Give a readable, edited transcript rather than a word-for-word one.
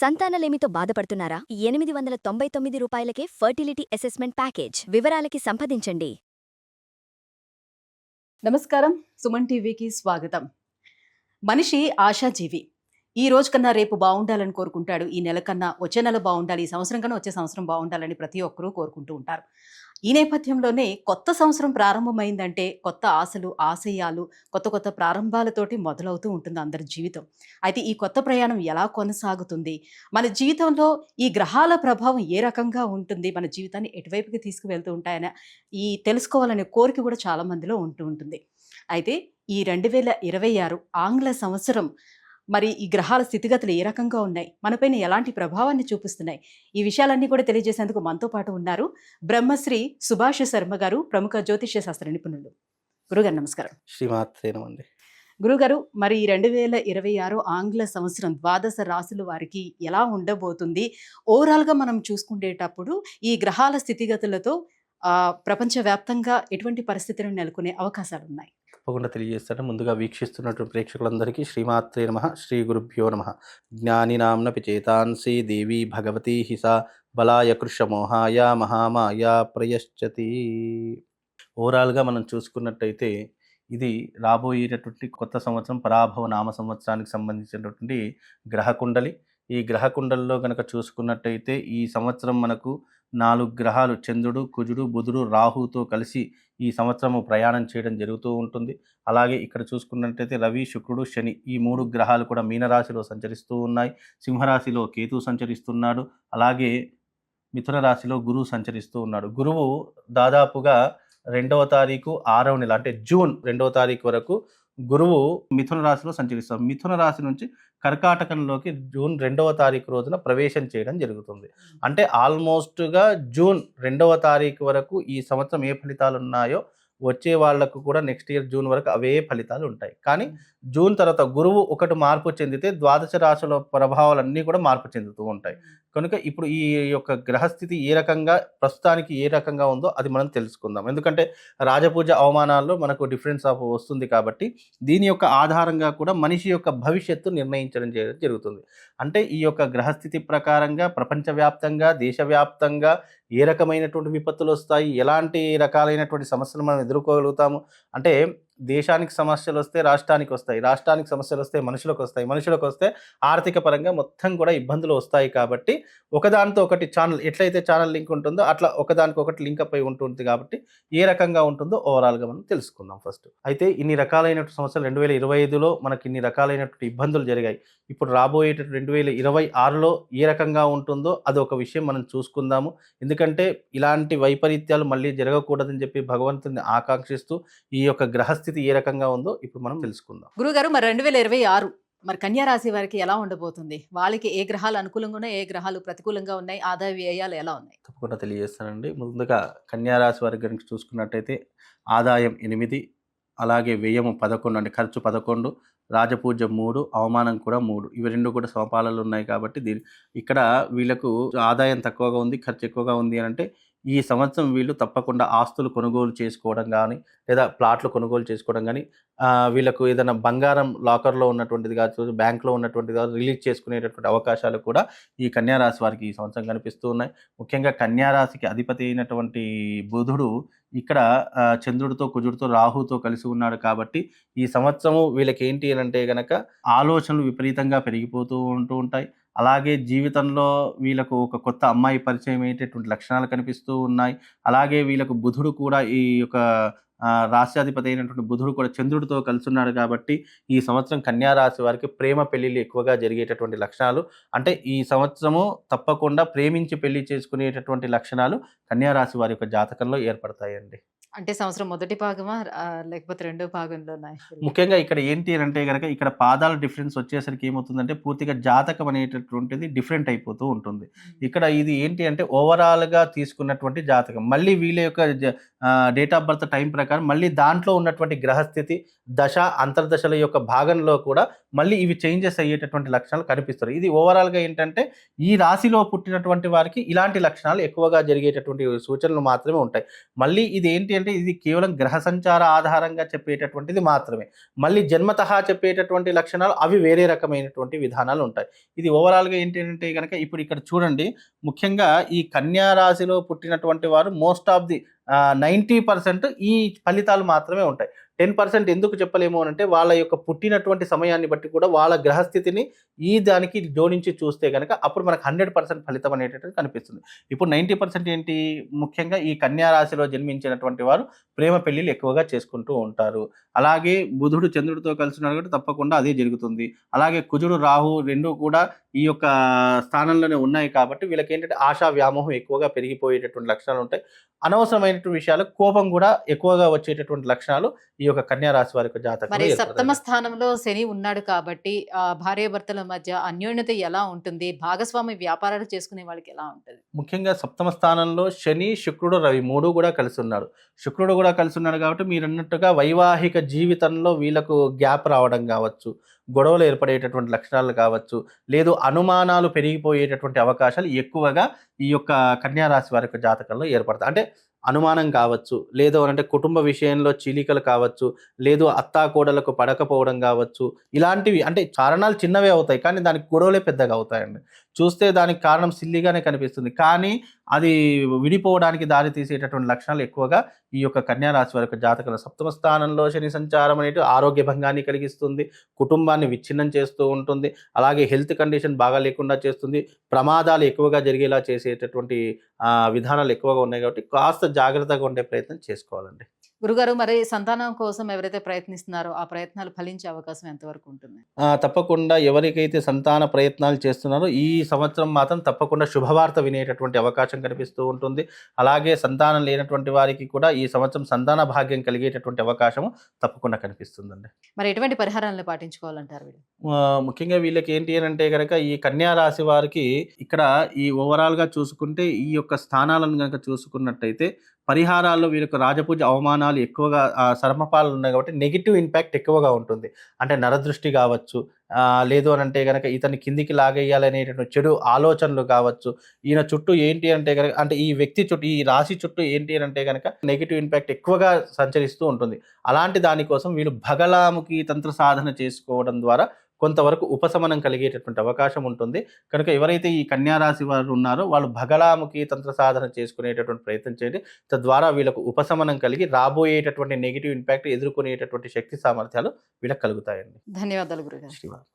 సంతానలేమితో బాధపడుతున్నారా? 899 రూపాయలకే fertility assessment package. వివరాలకి సంప్రదించండి. నమస్కారం, సుమన్ టీవీకి స్వాగతం. మనిషి ఆశాజీవి. ఈ రోజు కన్నా రేపు బాగుండాలని కోరుకుంటాడు. ఈ నెల కన్నా వచ్చే నెల బాగుండాలి, ఈ సంవత్సరం కన్నా వచ్చే సంవత్సరం బాగుండాలని ప్రతి ఒక్కరూ కోరుకుంటూ ఉంటారు. ఈ నేపథ్యంలోనే కొత్త సంవత్సరం ప్రారంభమైందంటే కొత్త ఆశలు, ఆశయాలు, కొత్త కొత్త ప్రారంభాలతోటి మొదలవుతూ ఉంటుంది అందరి జీవితం. అయితే ఈ కొత్త ప్రయాణం ఎలా కొనసాగుతుంది, మన జీవితంలో ఈ గ్రహాల ప్రభావం ఏ రకంగా ఉంటుంది, మన జీవితాన్ని ఎటువైపుకి తీసుకువెళ్తూ ఉంటాయని తెలుసుకోవాలనే కోరిక కూడా చాలా మందిలో ఉంటూ ఉంటుంది. అయితే ఈ 2026 ఆంగ్ల సంవత్సరం మరి ఈ గ్రహాల స్థితిగతులు ఏ రకంగా ఉన్నాయి, మనపైన ఎలాంటి ప్రభావాన్ని చూపిస్తున్నాయి, ఈ విషయాలన్నీ కూడా తెలియజేసేందుకు మనతో పాటు ఉన్నారు బ్రహ్మశ్రీ సుభాష్ శర్మ గారు, ప్రముఖ జ్యోతిష్య శాస్త్ర నిపుణులు. గురుగారు నమస్కారం. శ్రీమాత్రేనమండి. గురుగారు, మరి 2026 ఆంగ్ల సంవత్సరం ద్వాదశ రాశుల వారికి ఎలా ఉండబోతుంది? ఓవరాల్గా మనం చూసుకునేటప్పుడు ఈ గ్రహాల స్థితిగతులతో ప్రపంచవ్యాప్తంగా ఎటువంటి పరిస్థితులను నెలకొనే అవకాశాలు ఉన్నాయి? తప్పకుండా తెలియజేస్తాను. ముందుగా వీక్షిస్తున్నటువంటి ప్రేక్షకులందరికీ శ్రీమాత్రే నమః, శ్రీ గురుభ్యో నమః. జ్ఞానినాంనపి చేతాంసి దేవి భగవతి హిసా బలాయ కృషమోహాయ మహామాయ ప్రయశ్చతి. ఓవరాల్గా మనం చూసుకున్నట్టయితే ఇది రాబోయేటటువంటి కొత్త సంవత్సరం పరాభవ నామ సంవత్సరానికి సంబంధించినటువంటి గ్రహకుండలి. ఈ గ్రహకుండలిలో కనుక చూసుకున్నట్టయితే ఈ సంవత్సరం మనకు 4 గ్రహాలు చంద్రుడు, కుజుడు, బుధుడు, రాహుతో కలిసి ఈ సంవత్సరము ప్రయాణం చేయడం జరుగుతూ ఉంటుంది. అలాగే ఇక్కడ చూసుకున్నట్టయితే రవి, శుక్రుడు, శని ఈ 3 గ్రహాలు కూడా మీనరాశిలో సంచరిస్తూ ఉన్నాయి. సింహరాశిలో కేతు సంచరిస్తున్నాడు. అలాగే మిథున రాశిలో గురువు సంచరిస్తూ ఉన్నాడు. గురువు దాదాపుగా 2వ తారీఖు 6వ నెల అంటే జూన్ 2వ తారీఖు వరకు గురువు మిథున రాశిలో సంచరిస్తారు. మిథున రాశి నుంచి కర్కాటకంలోకి జూన్ 2వ తారీఖు రోజున ప్రవేశం చేయడం జరుగుతుంది. అంటే ఆల్మోస్ట్గా జూన్ 2వ తారీఖు వరకు ఈ సంవత్సరం ఏ ఫలితాలు ఉన్నాయో వచ్చే వాళ్లకు కూడా నెక్స్ట్ ఇయర్ జూన్ వరకు అవే ఫలితాలు ఉంటాయి. కానీ జూన్ తర్వాత గురువు ఒకటి మార్పు చెందితే ద్వాదశ రాశుల ప్రభావాలన్నీ కూడా మార్పు చెందుతూ ఉంటాయి. కనుక ఇప్పుడు ఈ యొక్క గ్రహస్థితి ఏ రకంగా ప్రస్తుతానికి ఏ రకంగా ఉందో అది మనం తెలుసుకుందాం. ఎందుకంటే రాజపూజ అవమానాల్లో మనకు డిఫరెన్స్ ఆఫ్ వస్తుంది కాబట్టి దీని యొక్క ఆధారంగా కూడా మనిషి యొక్క భవిష్యత్తు నిర్ణయించడం జరుగుతుంది. అంటే ఈ యొక్క గ్రహస్థితి ప్రకారంగా ప్రపంచవ్యాప్తంగా, దేశవ్యాప్తంగా ఏ రకమైనటువంటి విపత్తులు వస్తాయి, ఎలాంటి రకాలైనటువంటి సమస్యలు మనం ఎదుర్కోగలుగుతాము. అంటే దేశానికి సమస్యలు వస్తే రాష్ట్రానికి వస్తాయి, రాష్ట్రానికి సమస్యలు వస్తే మనుషులకు వస్తాయి, మనుషులకు వస్తే ఆర్థిక పరంగా మొత్తం కూడా ఇబ్బందులు వస్తాయి. కాబట్టి ఒకదానితో ఒకటి ఛానల్ ఎట్లయితే ఛానల్ లింక్ ఉంటుందో అట్లా ఒకదానికి ఒకటి లింక్ అప్ అయి ఉంటుంది. కాబట్టి ఏ రకంగా ఉంటుందో ఓవరాల్గా మనం తెలుసుకుందాం ఫస్ట్. అయితే ఇన్ని రకాలైనటువంటి సమస్యలు 2025లో మనకి ఇన్ని రకాలైనటువంటి ఇబ్బందులు జరిగాయి. ఇప్పుడు రాబోయేటటువంటి 2026లో ఏ రకంగా ఉంటుందో అది ఒక విషయం మనం చూసుకుందాము. ఎందుకంటే ఇలాంటి వైపరీత్యాలు మళ్ళీ జరగకూడదని చెప్పి భగవంతుని ఆకాంక్షిస్తూ ఈ యొక్క గ్రహస్థితి ఏ రకంగా ఉందో ఇప్పుడు మనం తెలుసుకుందాం. గురుగారు, మరి 2026 మరి కన్యా రాశి వారికి ఎలా ఉండబోతుంది? వాళ్ళకి ఏ గ్రహాలు అనుకూలంగా ఉన్నాయి, ఏ గ్రహాలు ప్రతికూలంగా ఉన్నాయి, ఆదాయ వ్యయాలు ఎలా ఉన్నాయి? తప్పకుండా తెలియజేస్తానండి. ముందుగా కన్యా రాశి వారికి కనుక చూసుకున్నట్టయితే ఆదాయం 8, అలాగే వ్యయము 11, అంటే ఖర్చు 11, రాజపూజ 3, అవమానం కూడా 3. ఇవి 2 కూడా సమపాలలు ఉన్నాయి. కాబట్టి ఇక్కడ వీళ్ళకు ఆదాయం తక్కువగా ఉంది, ఖర్చు ఎక్కువగా ఉంది అని అంటే ఈ సంవత్సరం వీళ్ళు తప్పకుండా ఆస్తులు కొనుగోలు చేసుకోవడం కానీ, లేదా ప్లాట్లు కొనుగోలు చేసుకోవడం కానీ, వీళ్ళకు ఏదైనా బంగారం లాకర్లో ఉన్నటువంటిది కావచ్చు, బ్యాంక్లో ఉన్నటువంటిది కావచ్చు, రిలీజ్ చేసుకునేటటువంటి అవకాశాలు కూడా ఈ కన్యారాశి వారికి ఈ సంవత్సరం కనిపిస్తూ ఉన్నాయి. ముఖ్యంగా కన్యారాశికి అధిపతి అయినటువంటి బుధుడు ఇక్కడ చంద్రుడితో, కుజుడితో, రాహుతో కలిసి ఉన్నాడు. కాబట్టి ఈ సంవత్సరము వీళ్ళకి ఏంటి అని అంటే కనుక ఆలోచనలు విపరీతంగా పెరిగిపోతూ ఉంటాయి. అలాగే జీవితంలో వీళ్ళకు ఒక కొత్త అమ్మాయి పరిచయం అయ్యేటటువంటి లక్షణాలు కనిపిస్తూ ఉన్నాయి. అలాగే వీళ్ళకు బుధుడు కూడా ఈ యొక్క రాశ్యాధిపతి అయినటువంటి బుధుడు కూడా చంద్రుడితో కలుసున్నాడు. కాబట్టి ఈ సంవత్సరం కన్యా రాశి వారికి ప్రేమ పెళ్లిళ్ళు ఎక్కువగా జరిగేటటువంటి లక్షణాలు, అంటే ఈ సంవత్సరము తప్పకుండా ప్రేమించి పెళ్లి చేసుకునేటటువంటి లక్షణాలు కన్యా రాశి వారి యొక్క జాతకంలో ఏర్పడతాయండి. అంటే సంవత్సరం మొదటి భాగమా లేకపోతే రెండో భాగంలో? ముఖ్యంగా ఇక్కడ ఏంటి అంటే కనుక ఇక్కడ పాదాల డిఫరెన్స్ వచ్చేసరికి ఏమవుతుందంటే పూర్తిగా జాతకం అనేటటువంటిది డిఫరెంట్ అయిపోతూ ఉంటుంది. ఇక్కడ ఇది ఏంటి అంటే ఓవరాల్గా తీసుకున్నటువంటి జాతకం, మళ్ళీ వీళ్ళ యొక్క డేట్ ఆఫ్ బర్త్ టైం ప్రకారం మళ్ళీ దాంట్లో ఉన్నటువంటి గ్రహస్థితి, దశ, అంతర్దశల యొక్క భాగంలో కూడా మళ్ళీ ఇవి చేంజెస్ అయ్యేటటువంటి లక్షణాలు కనిపిస్తాయి. ఇది ఓవరాల్గా ఏంటంటే ఈ రాశిలో పుట్టినటువంటి వారికి ఇలాంటి లక్షణాలు ఎక్కువగా జరిగేటటువంటి సూచనలు మాత్రమే ఉంటాయి. మళ్ళీ ఇది ఏంటి అంటే ఇది కేవలం గ్రహ సంచార ఆధారంగా చెప్పేటటువంటిది మాత్రమే. మళ్ళీ జన్మతహా చెప్పేటటువంటి లక్షణాలు అవి వేరే రకమైనటువంటి విధానాలు ఉంటాయి. ఇది ఓవరాల్‌గా ఏంటి అంటే గనక ఇప్పుడు ఇక్కడ చూడండి, ముఖ్యంగా ఈ కన్యా రాశిలో పుట్టినటువంటి వారు మోస్ట్ ఆఫ్ ది 90% ఈ ఫలితాలు మాత్రమే ఉంటాయి. 10% ఎందుకు చెప్పలేము అనంటే వాళ్ళ యొక్క పుట్టినటువంటి సమయాన్ని బట్టి కూడా వాళ్ళ గ్రహస్థితిని ఈ దానికి జోడించి చూస్తే గనక అప్పుడు మనకు 100% ఫలితం అనేటటువంటిది కనిపిస్తుంది. ఇప్పుడు 90% ఏంటి? ముఖ్యంగా ఈ కన్యా రాశిలో జన్మించినటువంటి వారు ప్రేమ పెళ్ళిళ్ళు ఎక్కువగా చేసుకుంటూ ఉంటారు. అలాగే బుధుడు చంద్రుడితో కలిసి ఉన్నాడు కాబట్టి తప్పకుండా అదే జరుగుతుంది. అలాగే కుజుడు, రాహు 2 కూడా ఈ యొక్క స్థానంలోనే ఉన్నాయి కాబట్టి వీళ్ళకేంటంటే ఆశా వ్యామోహం ఎక్కువగా పెరిగిపోయేటటువంటి లక్షణాలు ఉంటాయి. అనవసరమైనటువంటి విషయాలకు కోపం కూడా ఎక్కువగా వచ్చేటటువంటి లక్షణాలు ఈ యొక్క కన్యా రాశి వారి యొక్క జాతకంలో మరి సప్తమ ఏర్పడతాయి. స్థానంలో శని ఉన్నాడు కాబట్టి భార్యాభర్తల మధ్య అన్యోన్యత ఎలా ఉంటుంది? భాగస్వామి వ్యాపారాలు చేసుకునే వాళ్ళకి ఎలా ఉంటది? ముఖ్యంగా సప్తమ స్థానంలో శని, శుక్రుడు, రవి 3 కూడా కలిసి ఉన్నారు. శుక్రుడు కూడా కలిసి ఉన్నాడు కాబట్టి మీరన్నట్టుగా వైవాహిక జీవితంలో వీళ్ళకు గ్యాప్ రావడం కావచ్చు, గొడవలు ఏర్పడేటటువంటి లక్షణాలు కావచ్చు, లేదు అనుమానాలు పెరిగిపోయేటటువంటి అవకాశాలు ఎక్కువగా ఈ యొక్క కన్యా రాశి వారి యొక్క జాతకంలో ఏర్పడతాయి. అంటే అనుమానం కావచ్చు, లేదు అనంటే కుటుంబ విషయంలో చీలికలు కావచ్చు, లేదు అత్తాకోడలకు పడకపోవడం కావచ్చు, ఇలాంటివి అంటే కారణాలు చిన్నవే అవుతాయి కానీ దానికి గొడవలే పెద్దగా అవుతాయండి. చూస్తే దానికి కారణం సిల్లీగానే కనిపిస్తుంది కానీ అది విడిపోవడానికి దారి తీసేటటువంటి లక్షణాలు ఎక్కువగా ఈ యొక్క కన్యా రాశి వారి యొక్క జాతకంలో. సప్తమ స్థానంలో శని సంచారం అనేది ఆరోగ్య భంగాన్ని కలిగిస్తుంది, కుటుంబాన్ని విచ్ఛిన్నం చేస్తూ ఉంటుంది, అలాగే హెల్త్ కండిషన్ బాగా లేకుండా చేస్తుంది, ప్రమాదాలు ఎక్కువగా జరిగేలా చేసేటటువంటి విధానాలు ఎక్కువగా ఉన్నాయి కాబట్టి కాస్త జాగ్రత్తగా ఉండే ప్రయత్నం చేసుకోవాలండి. గురుగారు, మరి సంతానం కోసం ఎవరైతే ప్రయత్నిస్తున్నారో ఆ ప్రయత్నాలు ఫలించే అవకాశం ఎంతవరకు ఉంటుంది? తప్పకుండా ఎవరికైతే సంతాన ప్రయత్నాలు చేస్తున్నారో ఈ సంవత్సరం మాత్రం తప్పకుండా శుభవార్త వినేటటువంటి అవకాశం కనిపిస్తూ ఉంటుంది. అలాగే సంతానం లేనటువంటి వారికి కూడా ఈ సంవత్సరం సంతాన భాగ్యం కలిగేటటువంటి అవకాశం తప్పకుండా కనిపిస్తుందండి. మరి ఎటువంటి పరిహారాలను పాటించుకోవాలంటారు వీళ్ళు? ముఖ్యంగా వీళ్ళకి ఏంటి అని అంటే కనుక ఈ కన్యా రాశి వారికి ఇక్కడ ఈ ఓవరాల్‌గా చూసుకుంటే ఈ యొక్క స్థానాలను గనక చూసుకున్నట్టయితే పరిహారాల్లో వీళ్ళకి రాజపూజ అవమానాలు ఎక్కువగా సర్మపాలు ఉన్నాయి కాబట్టి నెగెటివ్ ఇంపాక్ట్ ఎక్కువగా ఉంటుంది. అంటే నరదృష్టి కావచ్చు, లేదు అని అంటే గనక ఇతన్ని కిందికి లాగేయాలనేటటువంటి చెడు ఆలోచనలు కావచ్చు, ఈయన చుట్టూ ఏంటి అంటే గనక అంటే ఈ వ్యక్తి చుట్టూ ఈ రాశి చుట్టూ ఏంటి అని అంటే గనక నెగెటివ్ ఇంపాక్ట్ ఎక్కువగా సంచరిస్తూ ఉంటుంది. అలాంటి దానికోసం వీళ్ళు బగలాముఖి తంత్ర సాధన చేసుకోవడం ద్వారా కొంతవరకు ఉపశమనం కలిగేటటువంటి అవకాశం ఉంటుంది. కనుక ఎవరైతే ఈ కన్యా రాశి వారు ఉన్నారో వాళ్ళు బగలాముఖి తంత్ర సాధన చేసుకునేటటువంటి ప్రయత్నం చేయండి. తద్వారా వీళ్ళకు ఉపశమనం కలిగి రాబోయేటటువంటి నెగెటివ్ ఇంపాక్ట్ ఎదుర్కొనేటటువంటి శక్తి సామర్థ్యాలు వీళ్ళకి కలుగుతాయండి. ధన్యవాదాలు గురుగారు. శ్రీవారు.